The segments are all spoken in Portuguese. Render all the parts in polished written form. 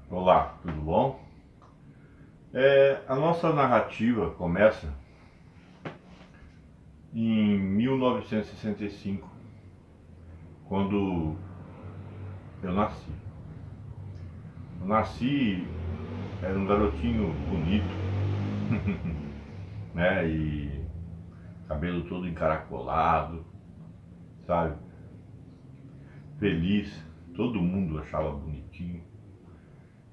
Olá, tudo bom? A nossa narrativa começa em 1965, quando eu nasci. Eu nasci, era um garotinho bonito, né? E cabelo todo encaracolado, sabe? Feliz, todo mundo achava bonitinho.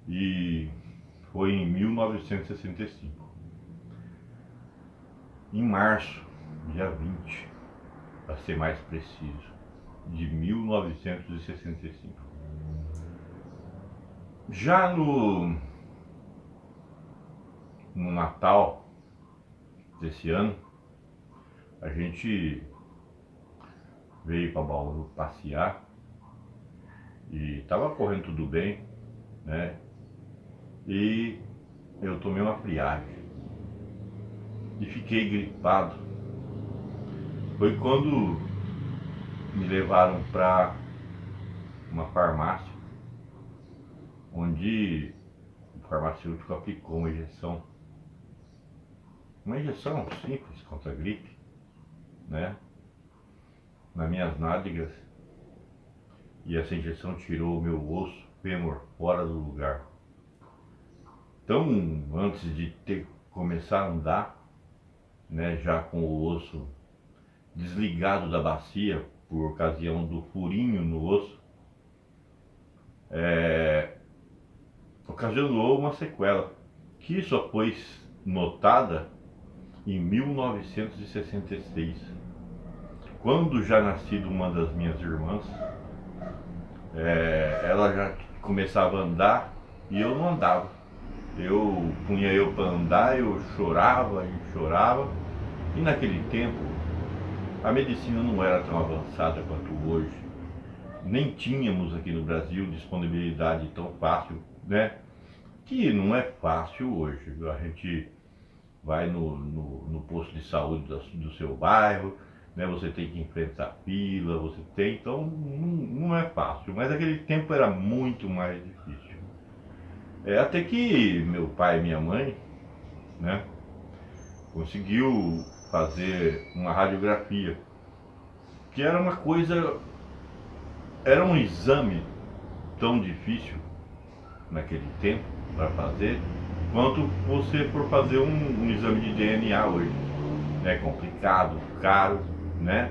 E foi em 1965, em março, dia 20, para ser mais preciso, de 1965. Já no Natal desse ano, a gente veio para Bauru passear e tava correndo tudo bem, né? E eu tomei uma friagem e fiquei gripado. Foi quando me levaram para uma farmácia, onde o farmacêutico aplicou uma injeção simples contra a gripe, né? Nas minhas nádegas, e essa injeção tirou o meu osso fêmur fora do lugar. Então, antes de ter começar a andar, né, já com o osso desligado da bacia por ocasião do furinho no osso, ocasionou uma sequela que só foi notada em 1966, quando já nascido uma das minhas irmãs. Ela já começava a andar e eu não andava. Eu punha eu para andar, eu chorava e chorava. E naquele tempo a medicina não era tão avançada quanto hoje. Nem tínhamos aqui no Brasil disponibilidade tão fácil, né? Que não é fácil hoje. A gente vai no posto de saúde do seu bairro, né? Você tem que enfrentar fila, você tem, então não é fácil. Mas aquele tempo era muito mais difícil. Até que meu pai e minha mãe, né, conseguiu fazer uma radiografia, que era uma coisa, era um exame tão difícil naquele tempo para fazer, quanto você for fazer um exame de DNA hoje. É complicado, caro, né?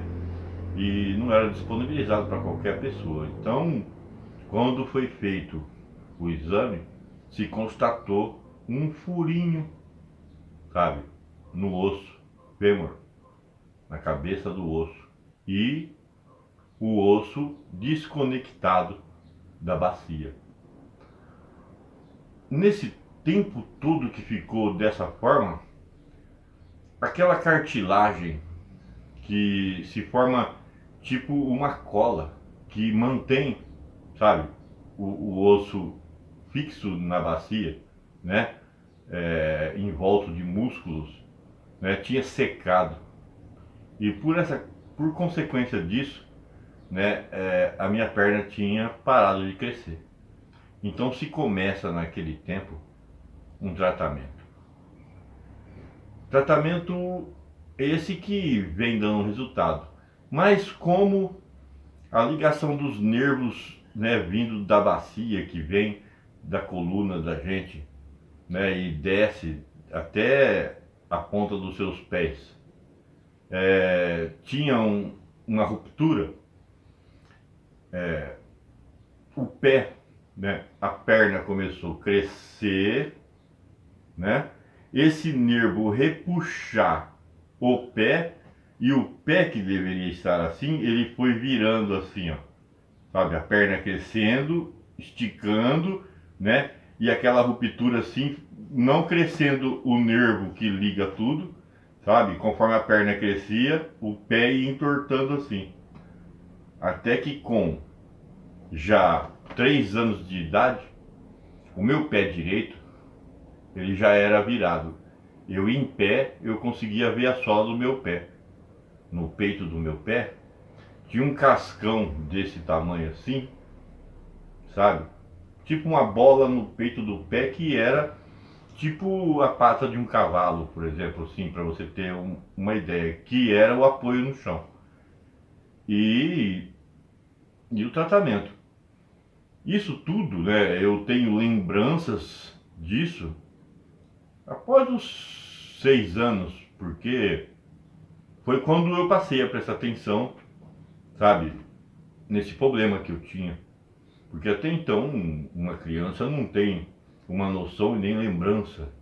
E não era disponibilizado para qualquer pessoa. Então, quando foi feito o exame, se constatou um furinho, sabe, no osso fêmur, na cabeça do osso, e o osso desconectado da bacia. Nesse tempo todo que ficou dessa forma, aquela cartilagem que se forma tipo uma cola que mantém, sabe, o osso fixo na bacia, né, envolto de músculos, né, tinha secado. E por consequência disso, né, a minha perna tinha parado de crescer. Então se começa naquele tempo um tratamento. Tratamento esse que vem dando resultado. Mas como a ligação dos nervos, né, vindo da bacia, que vem da coluna da gente, né, e desce até a ponta dos seus pés, tinha uma ruptura, o pé, né, a perna começou a crescer, né, esse nervo repuxar o pé, e o pé que deveria estar assim, ele foi virando assim, ó, sabe, a perna crescendo, esticando, né, e aquela ruptura assim, não crescendo o nervo que liga tudo, sabe, conforme a perna crescia, o pé ia entortando assim, até que com já 3 anos de idade, o meu pé direito, ele já era virado. Eu em pé, eu conseguia ver a sola do meu pé. No peito do meu pé, tinha um cascão desse tamanho assim, sabe? tipo uma bola no peito do pé que era tipo a pata de um cavalo, por exemplo, assim, para você ter uma ideia, que era o apoio no chão. E, e o tratamento. Isso tudo, né, eu tenho lembranças disso após os 6 anos, porque foi quando eu passei a prestar atenção, sabe, nesse problema que eu tinha. Porque até então uma criança não tem uma noção e nem lembrança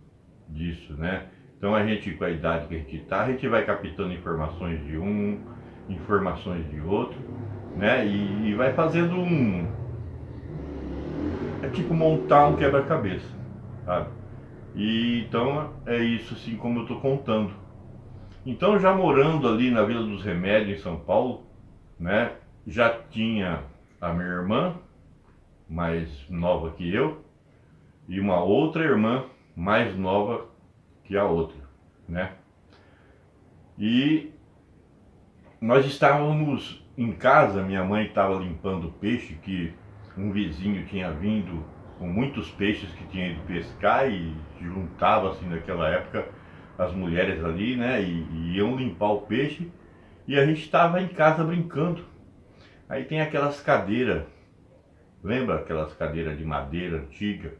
disso, né? Então a gente, com a idade que a gente está, a gente vai captando informações de um, informações de outro, né? E vai fazendo é tipo montar um quebra-cabeça, sabe? E então é isso assim como eu estou contando. Então já morando ali na Vila dos Remédios, em São Paulo, né? Já tinha a minha irmã, mais nova que eu, e uma outra irmã mais nova que a outra, né? E nós estávamos em casa, minha mãe estava limpando peixe que um vizinho tinha vindo com muitos peixes que tinha ido pescar e juntava assim naquela época as mulheres ali, né? E iam limpar o peixe e a gente estava em casa brincando. Aí tem aquelas cadeiras, lembra aquelas cadeiras de madeira antiga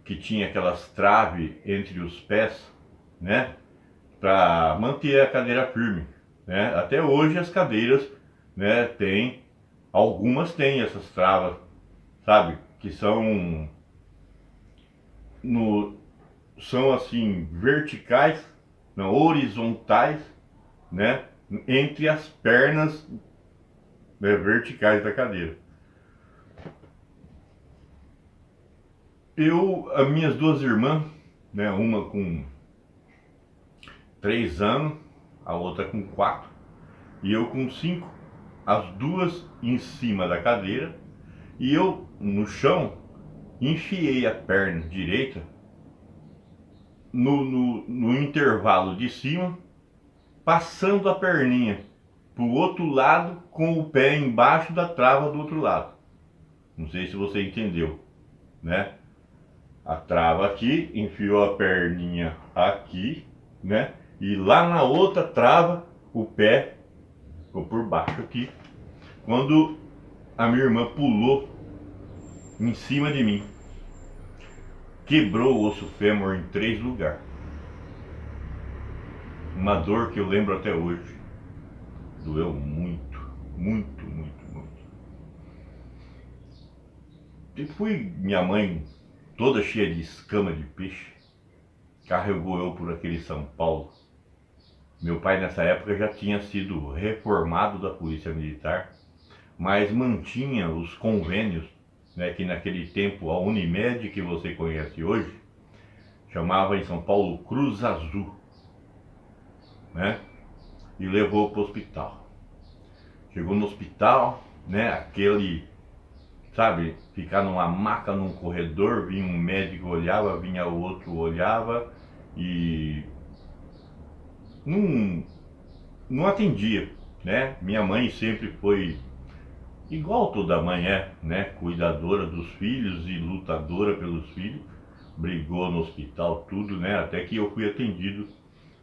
que tinha aquelas traves entre os pés, né? Para manter a cadeira firme, né? Até hoje as cadeiras, né, tem algumas têm essas travas, sabe, que no são assim verticais, não horizontais, né, entre as pernas, né, verticais da cadeira. As minhas duas irmãs, né, uma com 3 anos, a outra com 4 e eu com 5, as duas em cima da cadeira e eu no chão enfiei a perna direita no intervalo de cima, passando a perninha para o outro lado com o pé embaixo da trava do outro lado. Não sei se você entendeu, né? A trava aqui, enfiou a perninha aqui, né? E lá na outra trava o pé ficou por baixo aqui. Quando a minha irmã pulou em cima de mim, quebrou o osso fêmur em 3 lugares. Uma dor que eu lembro até hoje. Doeu muito, muito, muito, muito. E fui, minha mãe, toda cheia de escama de peixe, carregou eu por aquele São Paulo. Meu pai nessa época já tinha sido reformado da Polícia Militar, mas mantinha os convênios, né, que naquele tempo a Unimed, que você conhece hoje, chamava em São Paulo Cruz Azul, né? E levou para o hospital. Chegou no hospital, né? Aquele, sabe, ficar numa maca num corredor, vinha um médico olhava, vinha o outro olhava e não, não atendia, né? Minha mãe sempre foi igual toda mãe é, né? Cuidadora dos filhos e lutadora pelos filhos. Brigou no hospital, tudo, né? Até que eu fui atendido.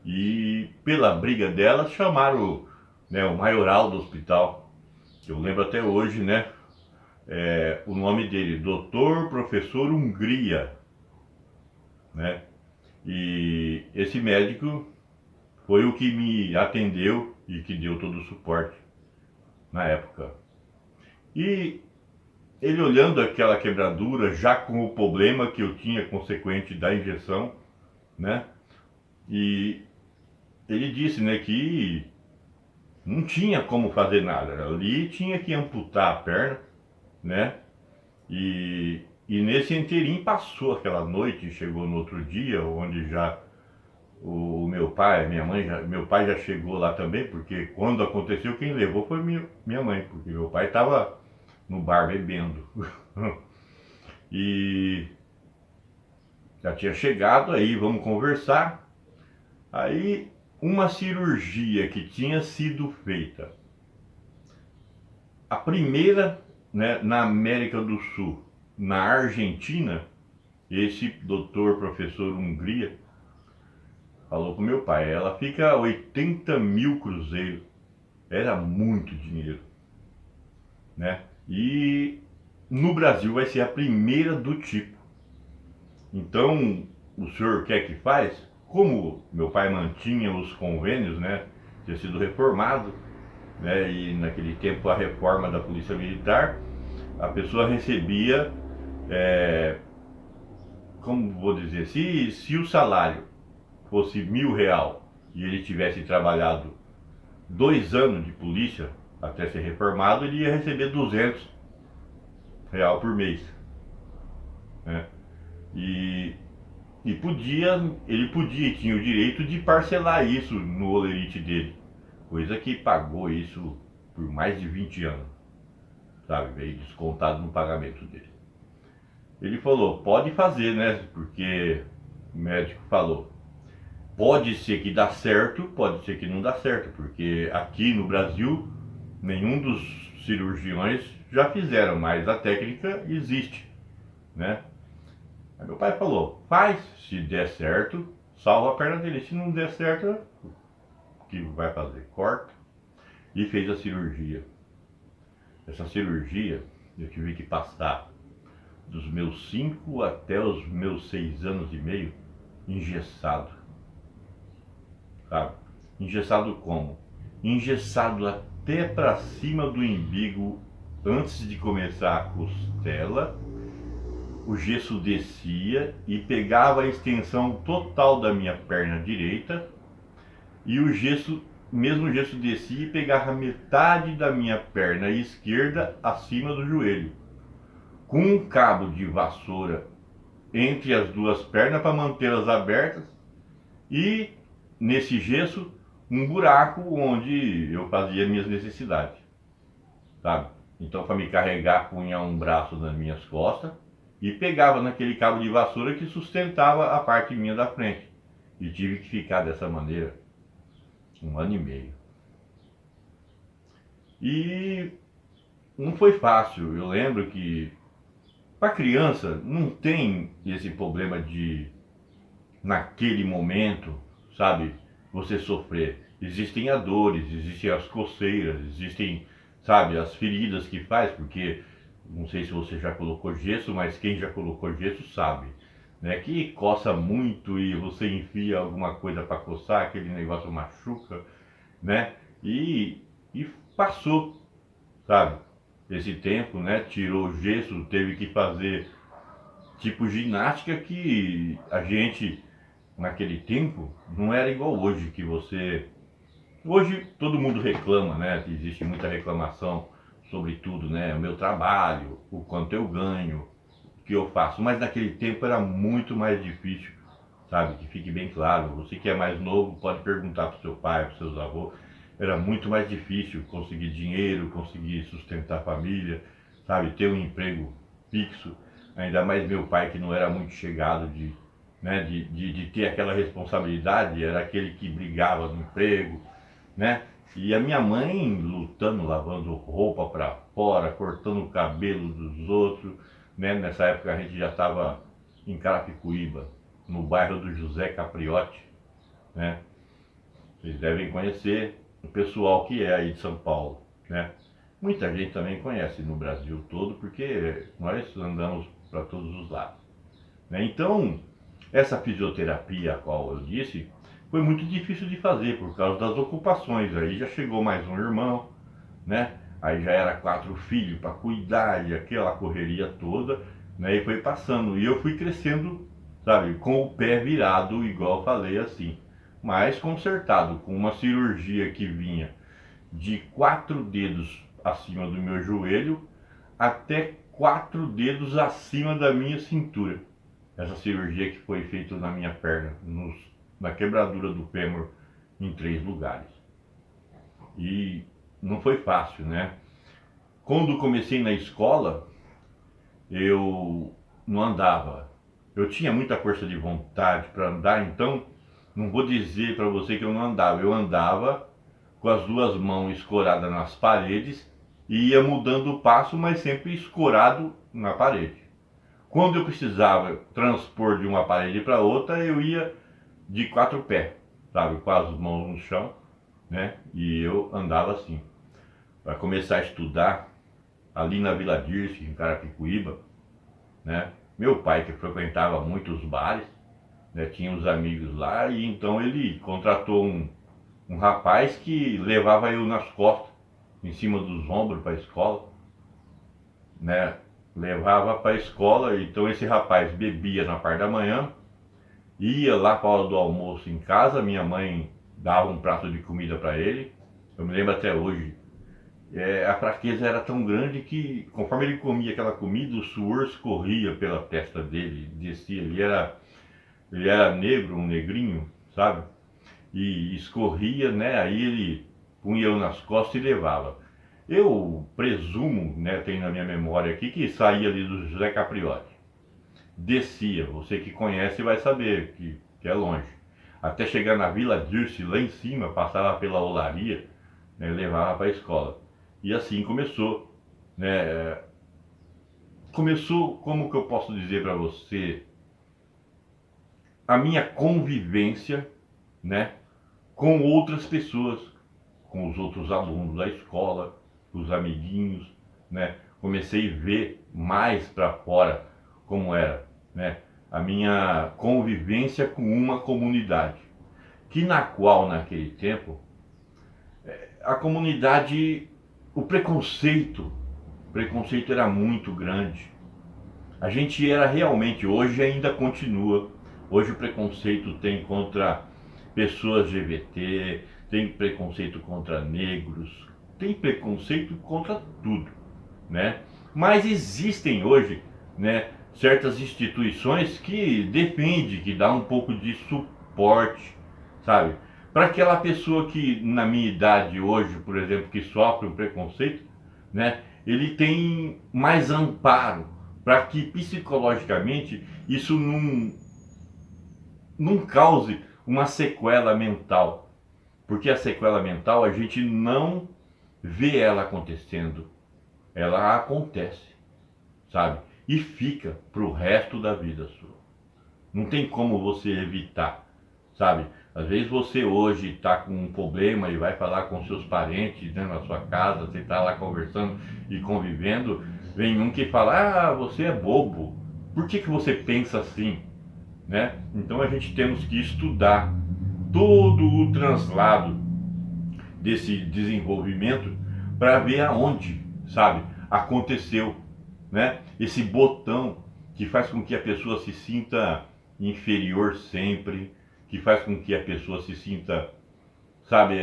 E pela briga dela chamaram, né, o maioral do hospital. Eu lembro até hoje, né? O nome dele, Doutor Professor Hungria, né? E esse médico foi o que me atendeu e que deu todo o suporte na época. E ele olhando aquela quebradura, já com o problema que eu tinha consequente da injeção, né? E ele disse, né, que não tinha como fazer nada. Ali tinha que amputar a perna, né? E nesse inteirinho passou aquela noite, chegou no outro dia, onde já o meu pai, minha mãe, meu pai já chegou lá também, porque quando aconteceu, quem levou foi minha mãe, porque meu pai estava no bar bebendo. E já tinha chegado aí, vamos conversar. Aí uma cirurgia que tinha sido feita, a primeira, né, na América do Sul, na Argentina, esse doutor, professor Hungria, falou com meu pai, ela fica 80 mil cruzeiros. Era muito dinheiro, né? E no Brasil vai ser a primeira do tipo. Então, o senhor quer que faz? Como meu pai mantinha os convênios, né? Tinha sido reformado, né? E naquele tempo a reforma da Polícia Militar, a pessoa recebia, como vou dizer, se o salário fosse R$ 1.000 e ele tivesse trabalhado 2 anos de polícia até ser reformado, ele ia receber R$ 200 por mês, né? E, ele podia e tinha o direito de parcelar isso no holerite dele, coisa que pagou isso por mais de 20 anos, sabe? Veio descontado no pagamento dele. Ele falou, pode fazer, né? Porque o médico falou, pode ser que dá certo, pode ser que não dá certo, porque aqui no Brasil nenhum dos cirurgiões já fizeram, mas a técnica existe, né? Aí meu pai falou, faz, se der certo, salva a perna dele, se não der certo, o que vai fazer? Corta. E fez a cirurgia. Essa cirurgia eu tive que passar dos meus 5 até os meus 6 anos e meio engessado, sabe? Engessado como? Engessado até para cima do umbigo antes de começar a costela. O gesso descia e pegava a extensão total da minha perna direita, e o gesso, mesmo o gesso descia e pegava metade da minha perna esquerda acima do joelho, com um cabo de vassoura entre as duas pernas para mantê-las abertas, e nesse gesso um buraco onde eu fazia minhas necessidades, sabe? Então, para me carregar, punha um braço nas minhas costas e pegava naquele cabo de vassoura que sustentava a parte minha da frente. E tive que ficar dessa maneira 1 ano e meio. E não foi fácil. Eu lembro que para criança não tem esse problema de, naquele momento, sabe, você sofrer. Existem as dores, existem as coceiras, existem, sabe, as feridas que faz, porque não sei se você já colocou gesso, mas quem já colocou gesso sabe, né, que coça muito e você enfia alguma coisa para coçar, aquele negócio machuca, né? E passou, sabe? Esse tempo, né? Tirou o gesso, teve que fazer tipo ginástica, que a gente naquele tempo não era igual hoje, que você... Hoje todo mundo reclama, né? Existe muita reclamação sobre tudo, né? O meu trabalho, o quanto eu ganho, o que eu faço. Mas naquele tempo era muito mais difícil, sabe? Que fique bem claro. Você que é mais novo pode perguntar para o seu pai, para os seus avós. Era muito mais difícil conseguir dinheiro, conseguir sustentar a família, sabe? Ter um emprego fixo. Ainda mais meu pai, que não era muito chegado de, né, de ter aquela responsabilidade, era aquele que brigava no emprego, né? E a minha mãe lutando, lavando roupa para fora, cortando o cabelo dos outros, né? Nessa época a gente já estava em Carapicuíba, no bairro do José Capriotti, né? Vocês devem conhecer o pessoal que é aí de São Paulo, né? Muita gente também conhece no Brasil todo, porque nós andamos para todos os lados, né? Então, essa fisioterapia a qual eu disse, foi muito difícil de fazer por causa das ocupações. Aí já chegou mais um irmão, né? Aí já era 4 filhos para cuidar e aquela correria toda, né? E foi passando. E eu fui crescendo, sabe, com o pé virado, igual eu falei assim, mas consertado, com uma cirurgia que vinha de 4 dedos acima do meu joelho até 4 dedos acima da minha cintura. Essa cirurgia que foi feita na minha perna, na quebradura do fêmur, em 3 lugares. E não foi fácil, né? Quando comecei na escola, eu não andava. Eu tinha muita força de vontade para andar, então não vou dizer para você que eu não andava. Eu andava com as 2 mãos escoradas nas paredes e ia mudando o passo, mas sempre escorado na parede. Quando eu precisava transpor de uma parede para outra, eu ia de 4 pés, sabe, com as mãos no chão, né? E eu andava assim. Para começar a estudar, ali na Vila Dirce, em Carapicuíba, né? Meu pai, que frequentava muitos bares, né, tinha uns amigos lá, e então ele contratou um rapaz que levava eu nas costas, em cima dos ombros para a escola, né? Levava para a escola, então esse rapaz bebia na parte da manhã, ia lá para a hora do almoço em casa, minha mãe dava um prato de comida para ele. Eu me lembro até hoje. A fraqueza era tão grande que, conforme ele comia aquela comida, o suor escorria pela testa dele, descia. Ele era negro, um negrinho, sabe? E escorria, né? Aí ele punha eu nas costas e levava. Eu presumo, né, tenho na minha memória aqui, que saía ali do José Capriotti. Descia, você que conhece vai saber que é longe. Até chegar na Vila Dirce, lá em cima, passava pela olaria, né, levava para a escola. E assim começou, né? Começou, como que eu posso dizer para você, a minha convivência, né, com outras pessoas, com os outros alunos da escola, os amiguinhos, né? Comecei a ver mais para fora como era, né, a minha convivência com uma comunidade, que na qual naquele tempo a comunidade, o preconceito era muito grande. A gente era realmente, hoje ainda continua. Hoje o preconceito tem contra pessoas LGBT, tem preconceito contra negros, tem preconceito contra tudo, né? Mas existem hoje, né, certas instituições que defendem, que dá um pouco de suporte, sabe? Para aquela pessoa que na minha idade hoje, por exemplo, que sofre um preconceito, né? Ele tem mais amparo para que psicologicamente isso não cause uma sequela mental. Porque a sequela mental a gente não vê ela acontecendo, ela acontece, sabe? E fica pro resto da vida sua. Não tem como você evitar, sabe? Às vezes você hoje está com um problema e vai falar com seus parentes, né, na sua casa, você está lá conversando e convivendo, vem um que fala, ah, você é bobo, por que você pensa assim? Né? Então a gente temos que estudar todo o translado desse desenvolvimento para ver aonde, sabe, aconteceu, né? Esse botão que faz com que a pessoa se sinta inferior sempre, que faz com que a pessoa se sinta, sabe,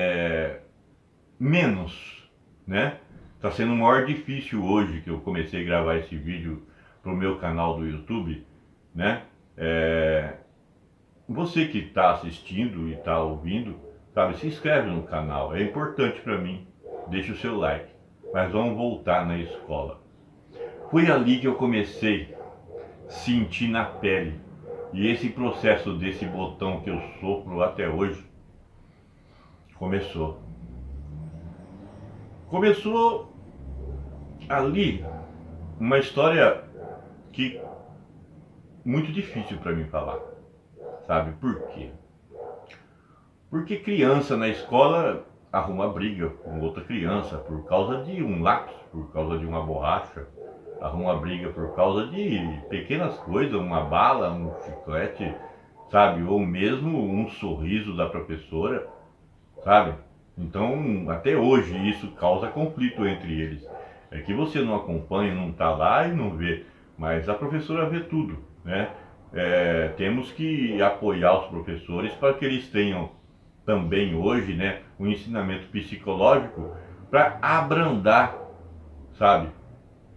menos, né? Tá sendo maior difícil hoje que eu comecei a gravar esse vídeo pro meu canal do YouTube, né? Você que está assistindo e está ouvindo, sabe, se inscreve no canal, é importante para mim, deixa o seu like. Mas vamos voltar na escola. Foi ali que eu comecei a sentir na pele. E esse processo desse botão que eu sofro até hoje começou. Começou ali uma história que muito difícil para mim falar. Sabe por quê? Porque criança na escola arruma briga com outra criança por causa de um lápis, por causa de uma borracha, arruma briga por causa de pequenas coisas, uma bala, um chiclete, sabe? Ou mesmo um sorriso da professora, sabe? Então, até hoje isso causa conflito entre eles. É que você não acompanha, não está lá e não vê, mas a professora vê tudo, né? Temos que apoiar os professores para que eles tenham também hoje, né, um ensinamento psicológico para abrandar, sabe,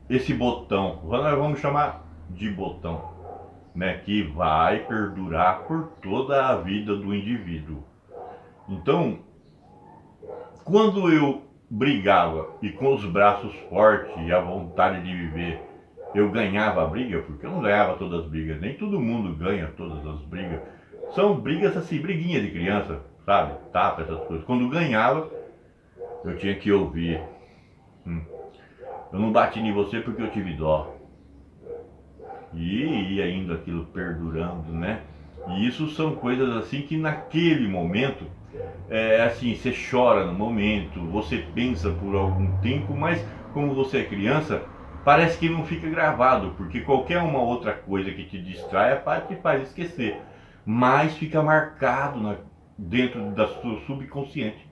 esse botão, nós vamos chamar de botão, né, que vai perdurar por toda a vida do indivíduo. Então, quando eu brigava e com os braços fortes e a vontade de viver, eu ganhava a briga, porque eu não ganhava todas as brigas, nem todo mundo ganha todas as brigas. São brigas assim, briguinha de criança, sabe? Tapa, essas coisas. Quando ganhava, eu tinha que ouvir. Eu não bati em você porque eu tive dó. E ia indo aquilo perdurando, né? E isso são coisas assim que naquele momento, assim, você chora no momento, você pensa por algum tempo, mas como você é criança, parece que não fica gravado, porque qualquer uma outra coisa que te distrai te faz esquecer. Mas fica marcado dentro da sua subconsciente,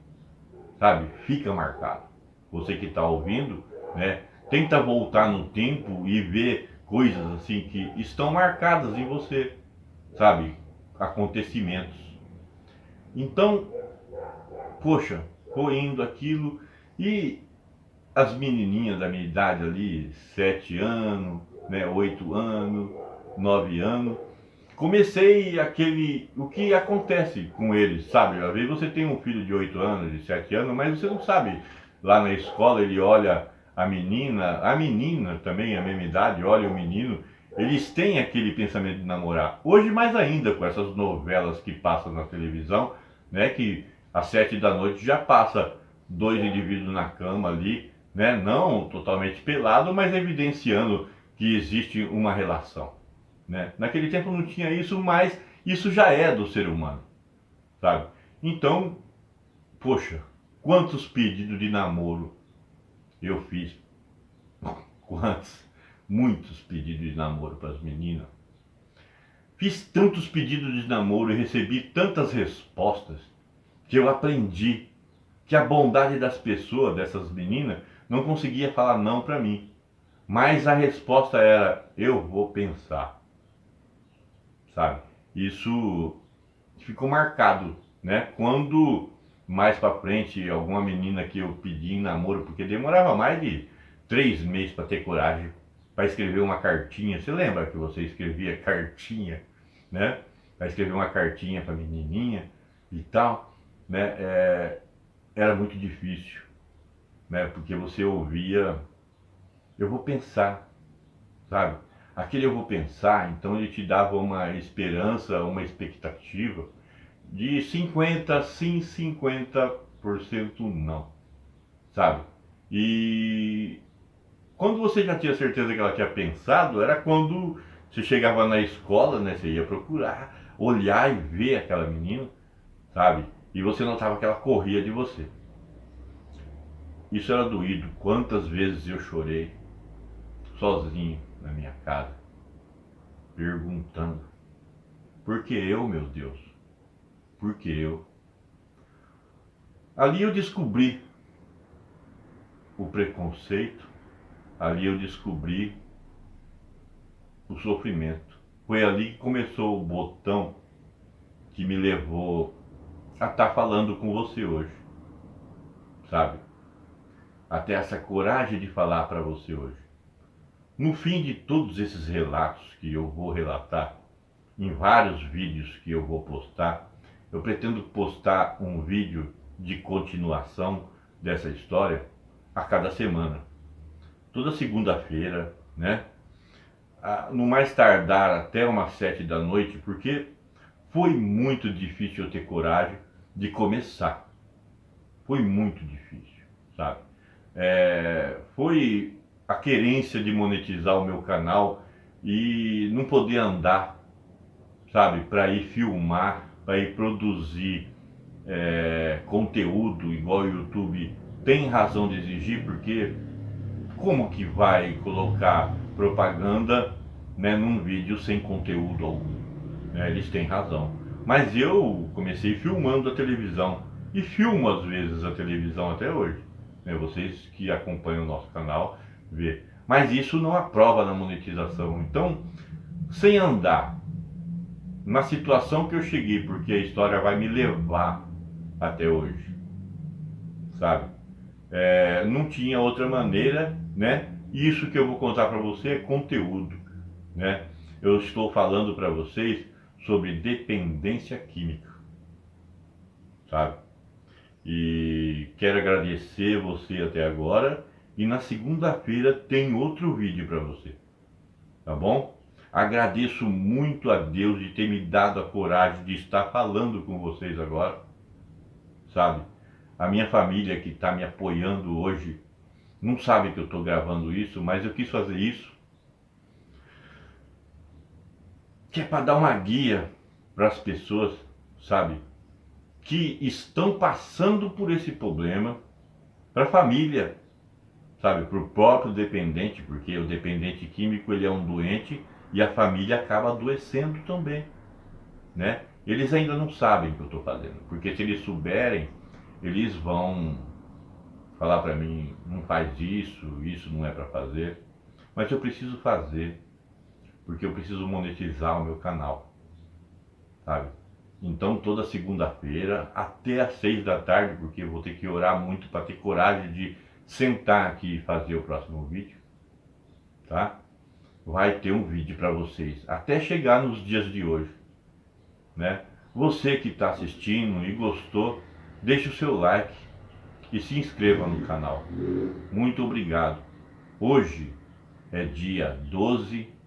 sabe? Fica marcado. Você que está ouvindo, né? Tenta voltar no tempo e ver coisas assim que estão marcadas em você, sabe? Acontecimentos. Então, poxa, foi indo aquilo e as menininhas da minha idade ali, 7 anos, né, 8 anos, 9 anos, comecei o que acontece com eles, sabe? Às vezes você tem um filho de 8 anos, de 7 anos, mas você não sabe. Lá na escola ele olha a menina também, a mesma idade, olha o menino, eles têm aquele pensamento de namorar. Hoje mais ainda com essas novelas que passam na televisão, né? Que às 7 da noite já passa dois indivíduos na cama ali, né? Não totalmente pelado, mas evidenciando que existe uma relação, né? Naquele tempo não tinha isso, mas isso já é do ser humano, sabe? Então, poxa, quantos pedidos de namoro eu fiz? Quantos? Muitos pedidos de namoro para as meninas. Fiz tantos pedidos de namoro e recebi tantas respostas que eu aprendi que a bondade das pessoas, dessas meninas, não conseguia falar não para mim. Mas a resposta era: eu vou pensar, sabe? Isso ficou marcado, né? Quando mais para frente alguma menina que eu pedi em namoro, porque demorava mais de 3 meses para ter coragem para escrever uma cartinha. Você lembra que você escrevia cartinha, né? Para escrever uma cartinha para menininha e tal, né? Era muito difícil, né? Porque você ouvia, eu vou pensar, sabe? Aquele eu vou pensar, então ele te dava uma esperança, uma expectativa de 50 sim, 50% não, sabe? E quando você já tinha certeza que ela tinha pensado, era quando você chegava na escola, né? Você ia procurar, olhar e ver aquela menina, sabe? E você notava que ela corria de você. Isso era doído. Quantas vezes eu chorei sozinho na minha casa, perguntando: por que eu, meu Deus? Por que eu? Ali eu descobri o preconceito, ali eu descobri o sofrimento. Foi ali que começou o botão que me levou a estar falando com você hoje, sabe? Até essa coragem de falar para você hoje. No fim de todos esses relatos que eu vou relatar, em vários vídeos que eu vou postar, eu pretendo postar um vídeo de continuação dessa história a cada semana. Toda segunda-feira, né? No mais tardar até umas 7 da noite, porque foi muito difícil eu ter coragem de começar. Foi muito difícil, sabe? Foi a querência de monetizar o meu canal e não poder andar, sabe? Para ir filmar, para ir produzir conteúdo igual o YouTube tem razão de exigir, porque como que vai colocar propaganda, né, num vídeo sem conteúdo algum? Né? Eles têm razão. Mas eu comecei filmando a televisão e filmo às vezes a televisão até hoje. Né? Vocês que acompanham o nosso canal vê. Mas isso não aprova na monetização. Então, sem andar na situação que eu cheguei, porque a história vai me levar até hoje, sabe? Não tinha outra maneira, né? Isso que eu vou contar para você é conteúdo, né? Eu estou falando para vocês sobre dependência química, sabe? E quero agradecer você até agora. E na segunda-feira tem outro vídeo para você, tá bom? Agradeço muito a Deus de ter me dado a coragem de estar falando com vocês agora, sabe? A minha família que está me apoiando hoje não sabe que eu estou gravando isso, mas eu quis fazer isso que é para dar uma guia para as pessoas, sabe, que estão passando por esse problema, para a família, sabe, para o próprio dependente, porque o dependente químico ele é um doente e a família acaba adoecendo também, né? Eles ainda não sabem o que eu estou fazendo, porque se eles souberem, eles vão falar para mim, não faz isso, isso não é para fazer, mas eu preciso fazer, porque eu preciso monetizar o meu canal, sabe? Então toda segunda-feira até às 6 da tarde, porque eu vou ter que orar muito para ter coragem de sentar aqui e fazer o próximo vídeo, tá? Vai ter um vídeo para vocês, até chegar nos dias de hoje, né? Você que está assistindo e gostou, deixe o seu like e se inscreva no canal. Muito obrigado. Hoje é dia 12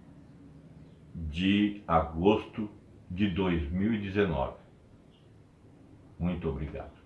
de agosto de 2019. Muito obrigado.